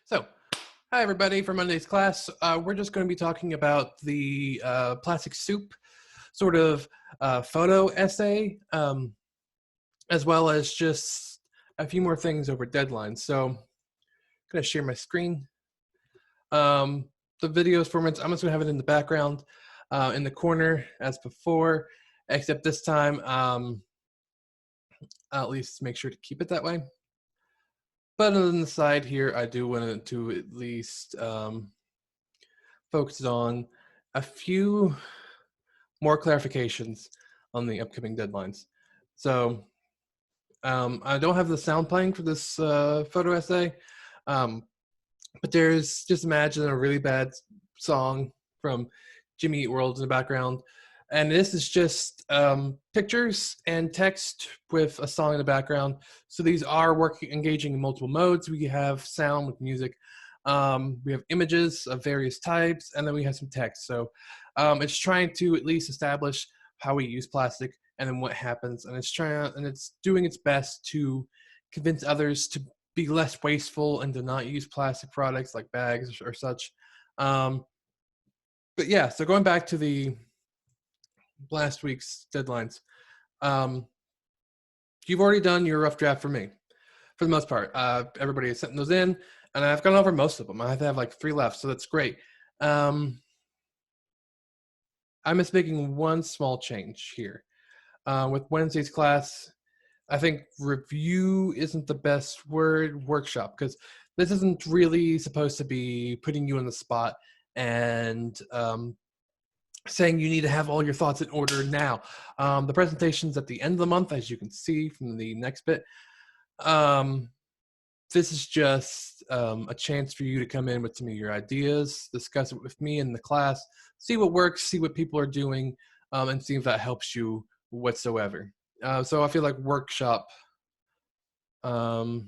So, hi everybody for Monday's class. We're just going to be talking about the plastic soup sort of photo essay, as well as just a few more things over deadlines. So, I'm going to share my screen. The videos for minutes, I'm just going to have it in the background, in the corner as before, except this time, I'll at least make sure to keep it that way. But on the side here, I do want to at least focus on a few more clarifications on the upcoming deadlines. So I don't have the sound playing for this photo essay, um, but just imagine a really bad song from Jimmy Eat World in the background. And this is just pictures and text with a song in the background. So these are engaging in multiple modes. We have sound with music. We have images of various types, and then we have some text. So it's trying to at least establish how we use plastic and then what happens. And it's doing its best to convince others to be less wasteful and to not use plastic products like bags or such. But yeah, so going back to the last week's deadlines, you've already done your rough draft for me, for the most part. Everybody has sent those in, and I've gone over most of them. I have like 3 left, so that's great. I'm just making one small change here. With Wednesday's class, I think review isn't the best word, workshop, because this isn't really supposed to be putting you on the spot and saying you need to have all your thoughts in order now. The presentation's at the end of the month, as you can see from the next bit. This is just a chance for you to come in with some of your ideas, discuss it with me in the class, see what works, see what people are doing, and see if that helps you whatsoever. So I feel like workshop works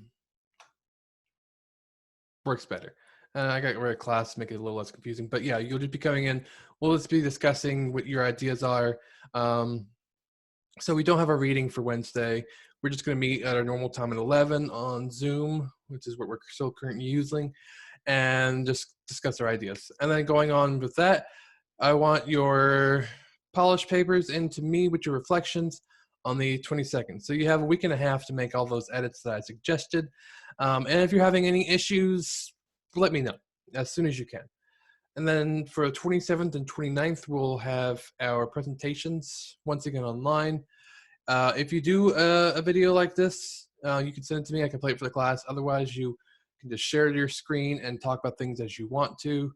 better. And I got rid of class to make it a little less confusing. But yeah, you'll just be coming in. We'll just be discussing what your ideas are. So we don't have a reading for Wednesday. We're just going to meet at our normal time at 11 on Zoom, which is what we're still currently using, and just discuss our ideas. And then going on with that, I want your polished papers into me with your reflections on the 22nd. So you have a week and a half to make all those edits that I suggested. And if you're having any issues, let me know as soon as you can. And then for the 27th and 29th, we'll have our presentations once again online. If you do a video like this, you can send it to me. I can play it for the class. Otherwise, you can just share your screen and talk about things as you want to.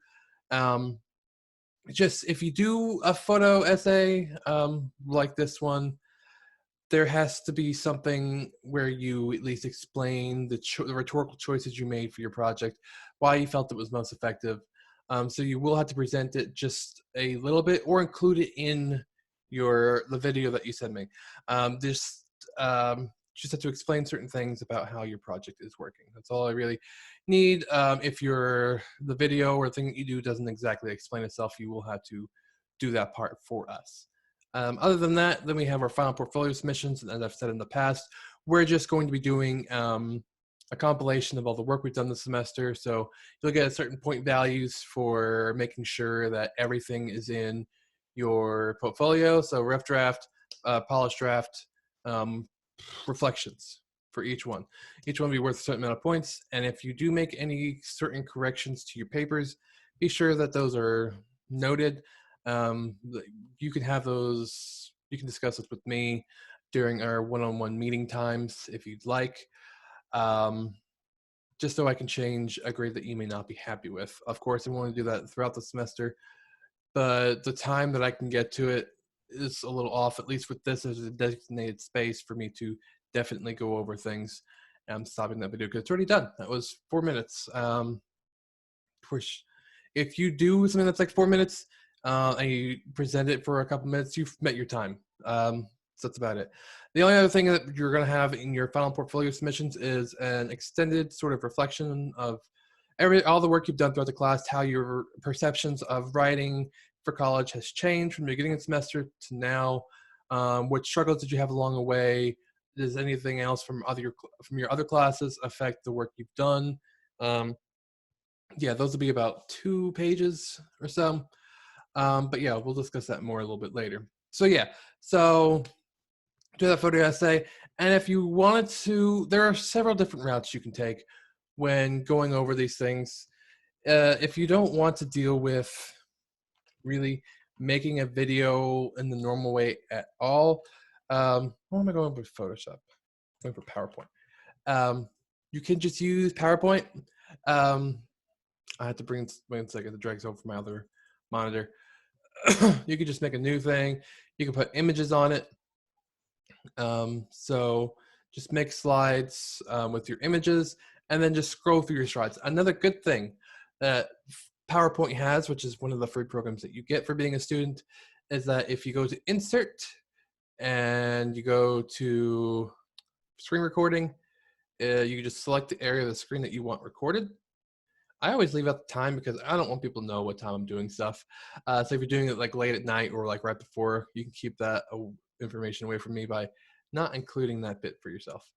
Just if you do a photo essay like this one, there has to be something where you at least explain the rhetorical choices you made for your project, why you felt it was most effective. So you will have to present it just a little bit or include it in the video that you send me. Just have to explain certain things about how your project is working. That's all I really need. If the video or thing that you do doesn't exactly explain itself, you will have to do that part for us. Other than that, then we have our final portfolio submissions, and as I've said in the past, we're just going to be doing a compilation of all the work we've done this semester. So you'll get certain point values for making sure that everything is in your portfolio. So rough draft, polished draft, reflections for each one. Each one will be worth a certain amount of points. And if you do make any certain corrections to your papers, be sure that those are noted. You can have those, you can discuss this with me during our one-on-one meeting times if you'd like, just so I can change a grade that you may not be happy with. Of course, I want to do that throughout the semester, but the time that I can get to it is a little off, at least with this as a designated space for me to definitely go over things. I'm stopping that video because it's already done. That was 4 minutes. If you do something that's like 4 minutes, and you present it for a couple minutes, you've met your time. So that's about it. The only other thing that you're going to have in your final portfolio submissions is an extended sort of reflection of all the work you've done throughout the class, how your perceptions of writing for college has changed from the beginning of the semester to now. What struggles did you have along the way? Does anything else from your other classes affect the work you've done? Yeah, those will be about 2 pages or so. But yeah, we'll discuss that more a little bit later. So yeah, so do that photo essay. And if you wanted to, there are several different routes you can take when going over these things. If you don't want to deal with really making a video in the normal way at all, what am I going with Photoshop? I'm going for PowerPoint. You can just use PowerPoint. Um, I had to wait a second, the drag's over my other monitor. You could just make a new thing. You can put images on it. So just make slides with your images and then just scroll through your slides. Another good thing that PowerPoint has, which is one of the free programs that you get for being a student, is that if you go to Insert and you go to Screen Recording, you can just select the area of the screen that you want recorded. I always leave out the time because I don't want people to know what time I'm doing stuff. So if you're doing it like late at night or like right before, you can keep that information away from me by not including that bit for yourself.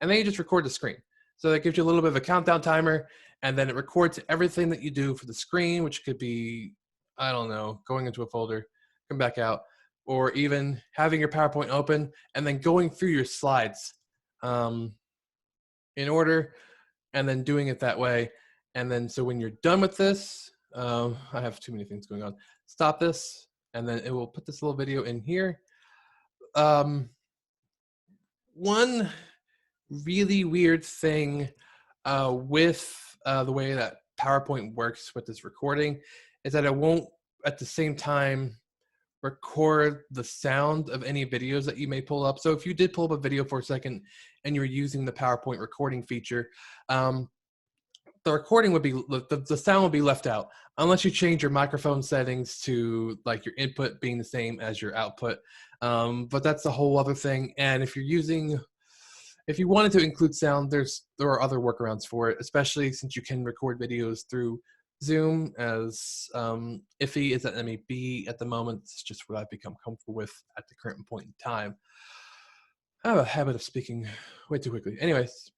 And then you just record the screen. So that gives you a little bit of a countdown timer, and then it records everything that you do for the screen, which could be, I don't know, going into a folder, come back out, or even having your PowerPoint open and then going through your slides in order and then doing it that way. And then so when you're done with this, I have too many things going on. Stop this, and then it will put this little video in here. One really weird thing with the way that PowerPoint works with this recording is that it won't at the same time record the sound of any videos that you may pull up. So if you did pull up a video for a second and you're using the PowerPoint recording feature, the recording would be, the sound would be left out unless you change your microphone settings to like your input being the same as your output. But that's a whole other thing. And if you wanted to include sound, there are other workarounds for it, especially since you can record videos through Zoom, as iffy as that may be at the moment. It's just what I've become comfortable with at the current point in time. I have a habit of speaking way too quickly. Anyways,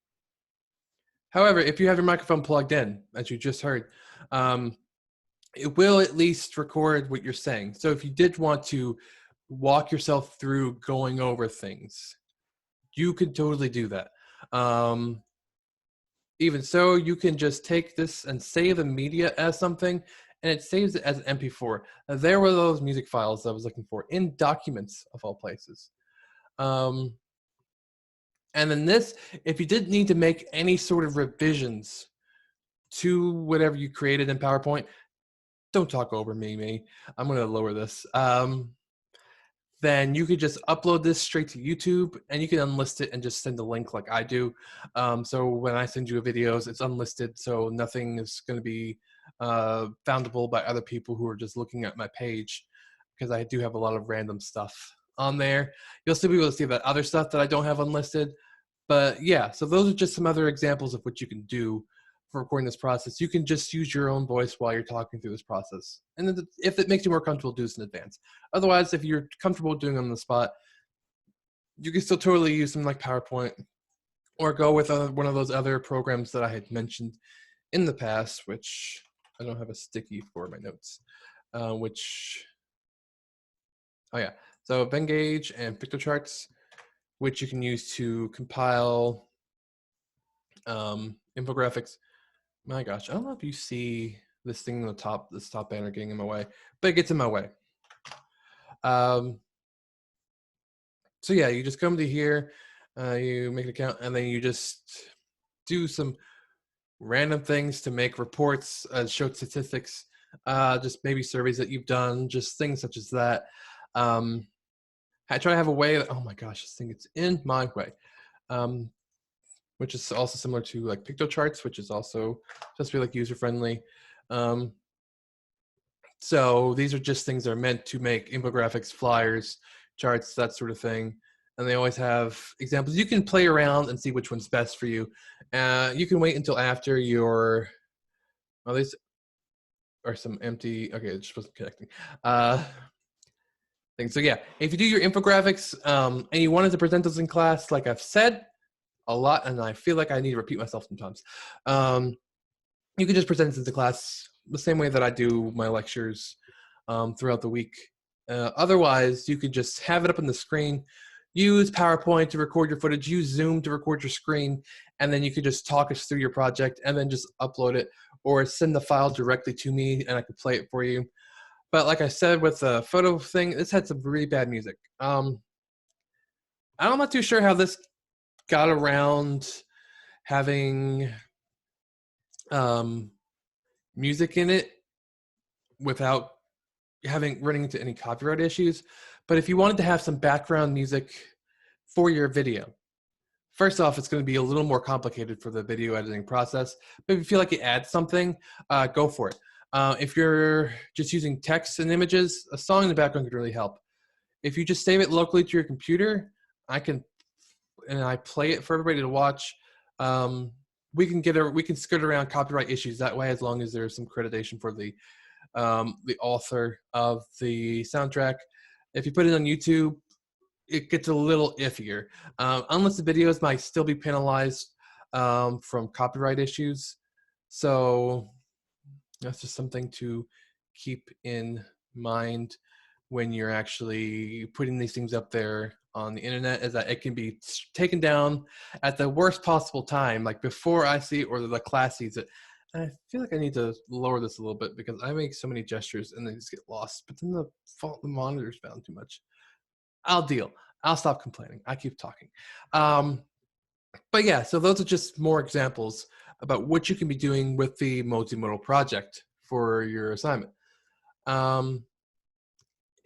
however, if you have your microphone plugged in, as you just heard, it will at least record what you're saying. So if you did want to walk yourself through going over things, you could totally do that. Even so, you can just take this and save the media as something, and it saves it as an MP4. Now, there were those music files I was looking for in documents of all places. And then this, if you did need to make any sort of revisions to whatever you created in PowerPoint, don't talk over me. I'm going to lower this. Then you could just upload this straight to YouTube, and you can unlist it and just send a link like I do. So when I send you videos, it's unlisted, so nothing is going to be foundable by other people who are just looking at my page, because I do have a lot of random stuff on there. You'll still be able to see that other stuff that I don't have unlisted. But yeah, so those are just some other examples of what you can do for recording this process. You can just use your own voice while you're talking through this process. And then if it makes you more comfortable, do this in advance. Otherwise, if you're comfortable doing it on the spot, you can still totally use something like PowerPoint, or go with one of those other programs that I had mentioned in the past, which I don't have a sticky for my notes, oh yeah, so Venngage and Pictocharts, which you can use to compile infographics. My gosh, I don't know if you see this thing on the top, this top banner getting in my way, but it gets in my way. So yeah, you just come to here, you make an account, and then you just do some random things to make reports, show statistics, just maybe surveys that you've done, just things such as that. I try to have a way that, oh my gosh, this thing gets in my way. Which is also similar to like Pictocharts, which is also just be like user-friendly. So these are just things that are meant to make infographics, flyers, charts, that sort of thing. And they always have examples. You can play around and see which one's best for you. You can wait until after your, oh, these are some empty, okay, it just wasn't connecting. Things. So yeah, if you do your infographics and you wanted to present those in class, like I've said a lot, and I feel like I need to repeat myself sometimes. you can just present it to the class the same way that I do my lectures throughout the week. Otherwise, you could just have it up on the screen, use PowerPoint to record your footage, use Zoom to record your screen, and then you could just talk us through your project and then just upload it or send the file directly to me and I could play it for you. But like I said, with the photo thing, this had some really bad music. I'm not too sure how this got around having music in it without running into any copyright issues. But if you wanted to have some background music for your video, first off, it's going to be a little more complicated for the video editing process. But if you feel like it adds something, go for it. If you're just using text and images, a song in the background could really help. If you just save it locally to your computer, I play it for everybody to watch. We can skirt around copyright issues that way, as long as there's some accreditation for the author of the soundtrack. If you put it on YouTube, it gets a little iffier, unless the videos might still be penalized from copyright issues. So that's just something to keep in mind when you're actually putting these things up there on the internet, is that it can be taken down at the worst possible time, like before I see it or the class sees it. And I feel like I need to lower this a little bit because I make so many gestures and they just get lost. But then the monitor's bound too much. I'll stop complaining. I keep talking. But yeah, so those are just more examples about what you can be doing with the multimodal project for your assignment.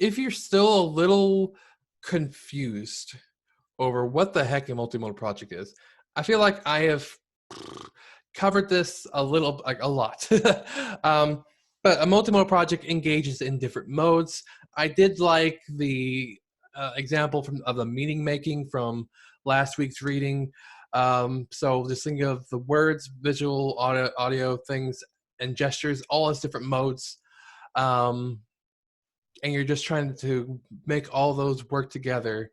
If you're still a little confused over what the heck a multimodal project is, I feel like I have covered this a lot. But a multimodal project engages in different modes. I did like the example of the meaning making from last week's reading. So just think of the words, visual, audio things, and gestures all as different modes. And you're just trying to make all those work together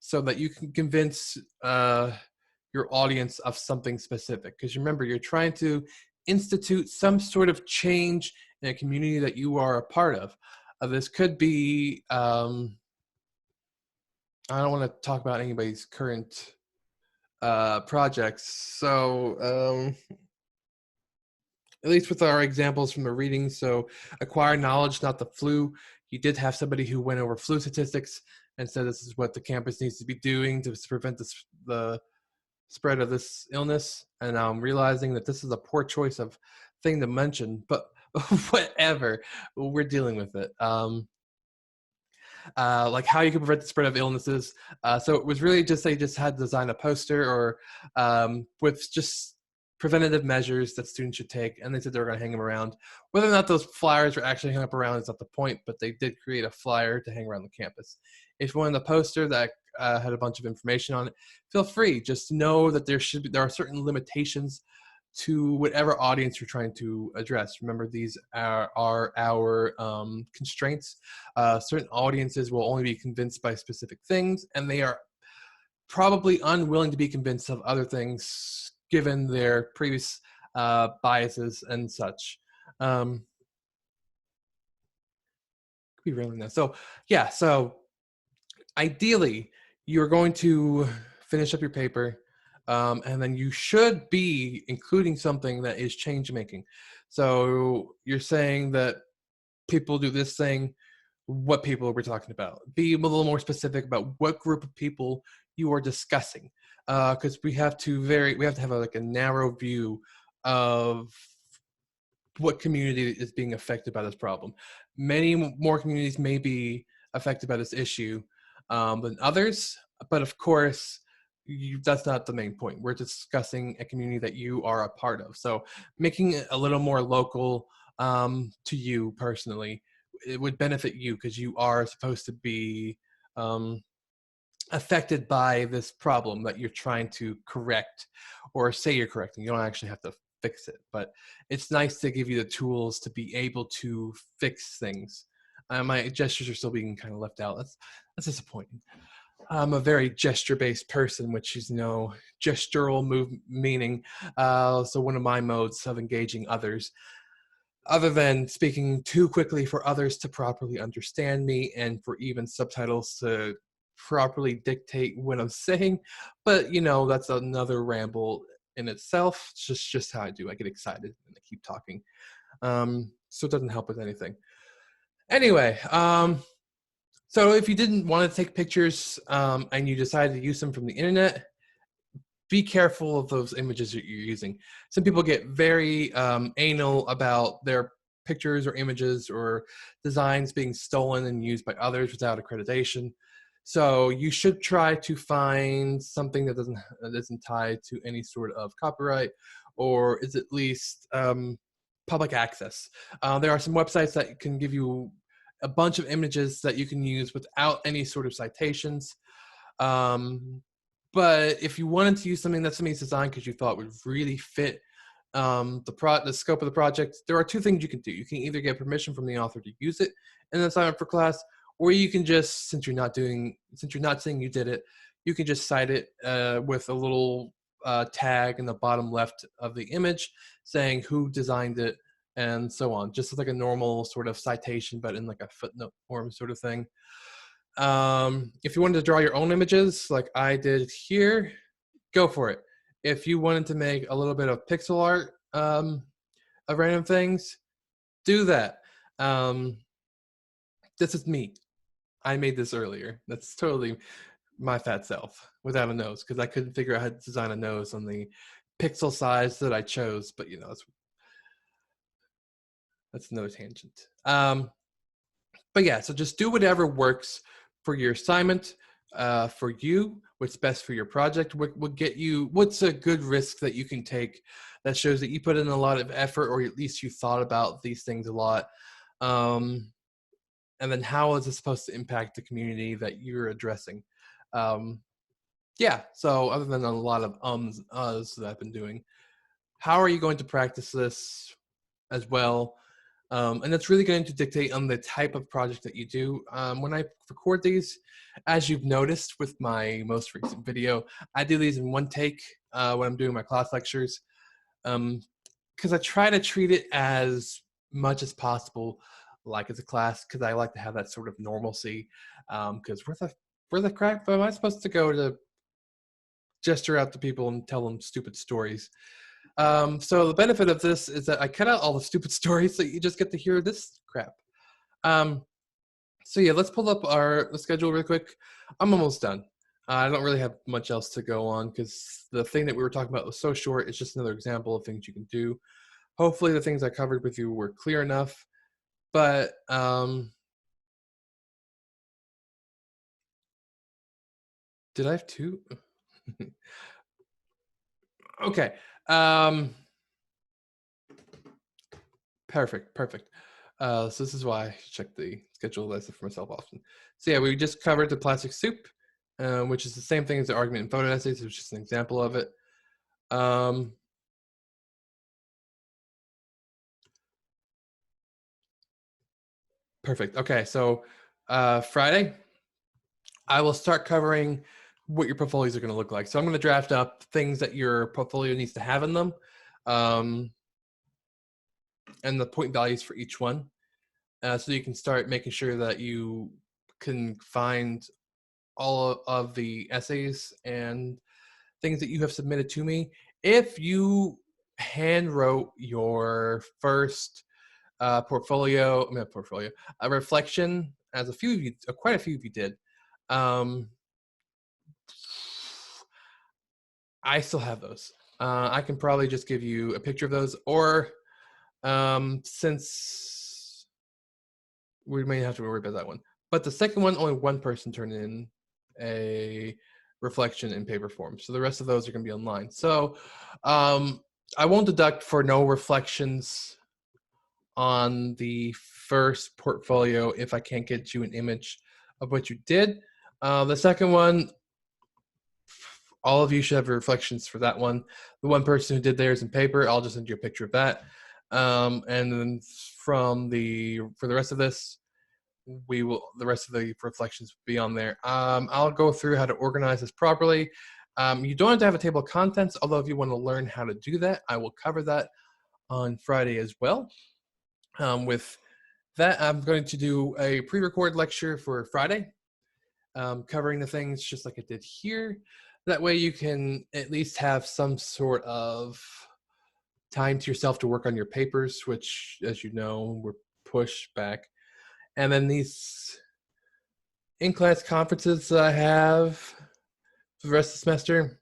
so that you can convince your audience of something specific. Because remember, you're trying to institute some sort of change in a community that you are a part of. This could be, I don't want to talk about anybody's current projects. So at least with our examples from the reading, so acquire knowledge, not the flu. You did have somebody who went over flu statistics and said this is what the campus needs to be doing to prevent the spread of this illness. And I'm realizing that this is a poor choice of thing to mention, but whatever, we're dealing with it. Like how you can prevent the spread of illnesses. So it was really just, they just had designed a poster or with just preventative measures that students should take, and they said they were going to hang them around. Whether or not those flyers were actually hung up around is not the point, but they did create a flyer to hang around the campus. If you wanted a poster that had a bunch of information on it, feel free. Just know that there are certain limitations to whatever audience you're trying to address. Remember, these are our constraints. Certain audiences will only be convinced by specific things, and they are probably unwilling to be convinced of other things given their previous biases and such. Could be railing now. So yeah, so ideally you're going to finish up your paper, and then you should be including something that is change making. So you're saying that people do this thing. What people are we talking about? Be a little more specific about what group of people you are discussing, because we have to have like a narrow view of what community is being affected by this problem. Many more communities may be affected by this issue than others, but of course, that's not the main point. We're discussing a community that you are a part of. So making it a little more local to you personally, it would benefit you because you are supposed to be affected by this problem that you're trying to correct, or say you're correcting. You don't actually have to fix it, but it's nice to give you the tools to be able to fix things. My gestures are still being kind of left out. That's disappointing. I'm a very gesture-based person, which is gestural move meaning. So one of my modes of engaging others, other than speaking too quickly for others to properly understand me and for even subtitles to properly dictate what I'm saying. But that's another ramble in itself. It's just how I do. I get excited and I keep talking. So it doesn't help with anything. Anyway, so if you didn't want to take pictures and you decided to use them from the internet, be careful of those images that you're using. Some people get very anal about their pictures or images or designs being stolen and used by others without accreditation. So you should try to find something that isn't tied to any sort of copyright or is at least public access. There are some websites that can give you a bunch of images that you can use without any sort of citations. But if you wanted to use something that somebody's designed because you thought would really fit the scope of the project, there are two things you can do. You can either get permission from the author to use it and then sign up for class, or you can just, since you're not saying you did it, you can just cite it with a little tag in the bottom left of the image saying who designed it and so on, just like a normal sort of citation, but in like a footnote form sort of thing. If you wanted to draw your own images like I did here, go for it. If you wanted to make a little bit of pixel art of random things, do that. This is me. I made this earlier. That's totally my fat self without a nose, because I couldn't figure out how to design a nose on the pixel size that I chose, but that's another tangent. But yeah, so just do whatever works for your assignment, for you, what's best for your project, what get you, what's a good risk that you can take that shows that you put in a lot of effort, or at least you thought about these things a lot. And then how is it supposed to impact the community that you're addressing? Yeah, so other than a lot of uhs that I've been doing, how are you going to practice this as well? And that's really going to dictate on the type of project that you do. When I record these, as you've noticed with my most recent video, I do these in one take when I'm doing my class lectures, because I try to treat it as much as possible like it's a class, because I like to have that sort of normalcy. Because where the crap am I supposed to go to gesture out to people and tell them stupid stories? So the benefit of this is that I cut out all the stupid stories so you just get to hear this crap. So yeah, let's pull up the schedule real quick. I'm almost done. I don't really have much else to go on because the thing that we were talking about was so short. It's just another example of things you can do. Hopefully the things I covered with you were clear enough. But did I have two? Okay. Perfect. So this is why I check the schedule as for myself often. So yeah, we just covered the plastic soup, which is the same thing as the argument and photo essays. It was just an example of it. Perfect. Okay, so Friday, I will start covering what your portfolios are going to look like. So I'm going to draft up things that your portfolio needs to have in them, and the point values for each one. So you can start making sure that you can find all of the essays and things that you have submitted to me. If you hand wrote your first a reflection, as quite a few of you did, I still have those. I can probably just give you a picture of those, or since we may have to worry about that one. But the second one, only one person turned in a reflection in paper form. So the rest of those are going to be online. So I won't deduct for no reflections on the first portfolio if I can't get you an image of what you did. The second one, all of you should have reflections for that one. The one person who did theirs in paper, I'll just send you a picture of that. And then for the rest of this, the rest of the reflections will be on there. I'll go through how to organize this properly. You don't have to have a table of contents, although if you want to learn how to do that, I will cover that on Friday as well. With that, I'm going to do a pre-recorded lecture for Friday, covering the things just like I did here. That way you can at least have some sort of time to yourself to work on your papers, which, as you know, were pushed back. And then these in-class conferences that I have for the rest of the semester,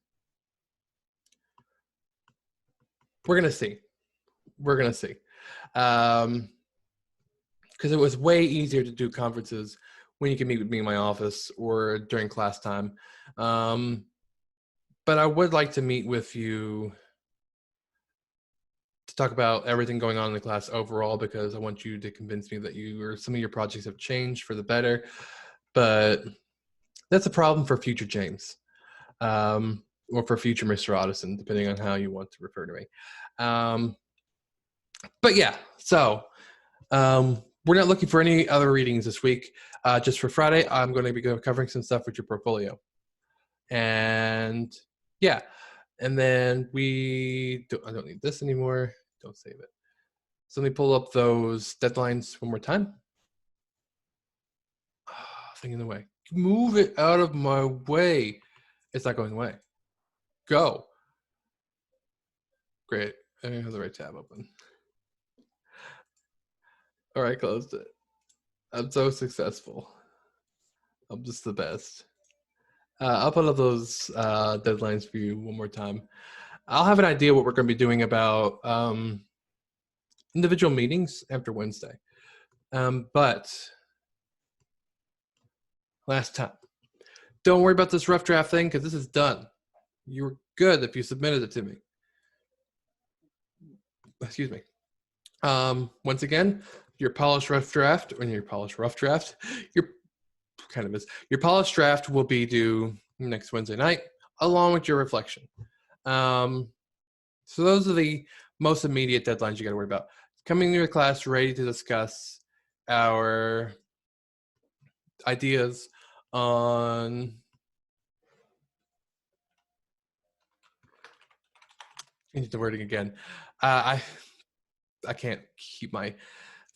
we're going to see. We're going to see. Because it was way easier to do conferences when you can meet with me in my office or during class time. But I would like to meet with you to talk about everything going on in the class overall, because I want you to convince me that some of your projects have changed for the better. But that's a problem for future James, or for future Mr. Ottoson, depending on how you want to refer to me. But yeah, so we're not looking for any other readings this week. Just for Friday, I'm going to be covering some stuff with your portfolio. And yeah, and then I don't need this anymore. Don't save it. So let me pull up those deadlines one more time. Thing in the way. Move it out of my way. It's not going away. Go. Great. I have the right tab open. All right, closed it. I'm so successful. I'm just the best. I'll put up those deadlines for you one more time. I'll have an idea what we're going to be doing about individual meetings after Wednesday. But last time, don't worry about this rough draft thing, because this is done. You're good if you submitted it to me. Excuse me. Once again, your polished rough draft, your polished draft will be due next Wednesday night, along with your reflection. So those are the most immediate deadlines you got to worry about. Coming to your class ready to discuss our ideas on change the wording again. I can't keep my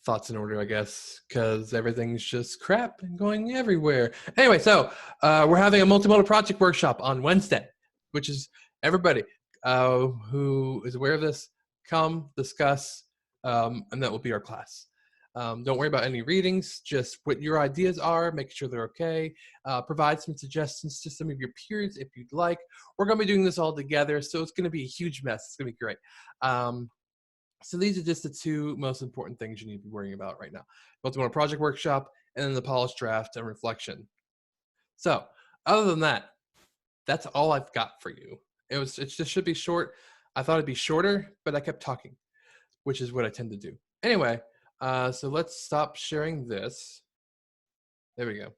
thoughts in order, I guess, because everything's just crap and going everywhere. Anyway, so we're having a multimodal project workshop on Wednesday, which is everybody who is aware of this, come discuss, and that will be our class. Don't worry about any readings, just what your ideas are, make sure they're okay. Provide some suggestions to some of your peers if you'd like. We're going to be doing this all together, so it's going to be a huge mess. It's going to be great. So these are just the two most important things you need to be worrying about right now. Multimodal project workshop, and then the polished draft and reflection. So other than that, that's all I've got for you. It just should be short. I thought it'd be shorter, but I kept talking, which is what I tend to do. Anyway, so let's stop sharing this. There we go.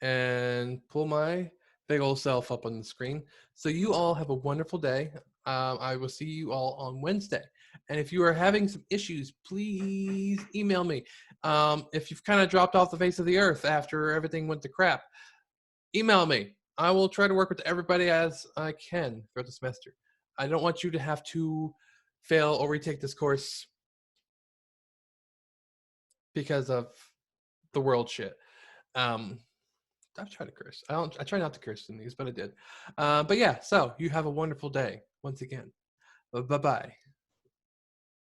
And pull my big old self up on the screen. So you all have a wonderful day. I will see you all on Wednesday. And if you are having some issues, please email me. If you've kind of dropped off the face of the earth after everything went to crap, email me. I will try to work with everybody as I can throughout the semester. I don't want you to have to fail or retake this course because of the world shit. I've tried to curse. I try not to curse in these, but I did. But yeah, so you have a wonderful day once again. Bye-bye.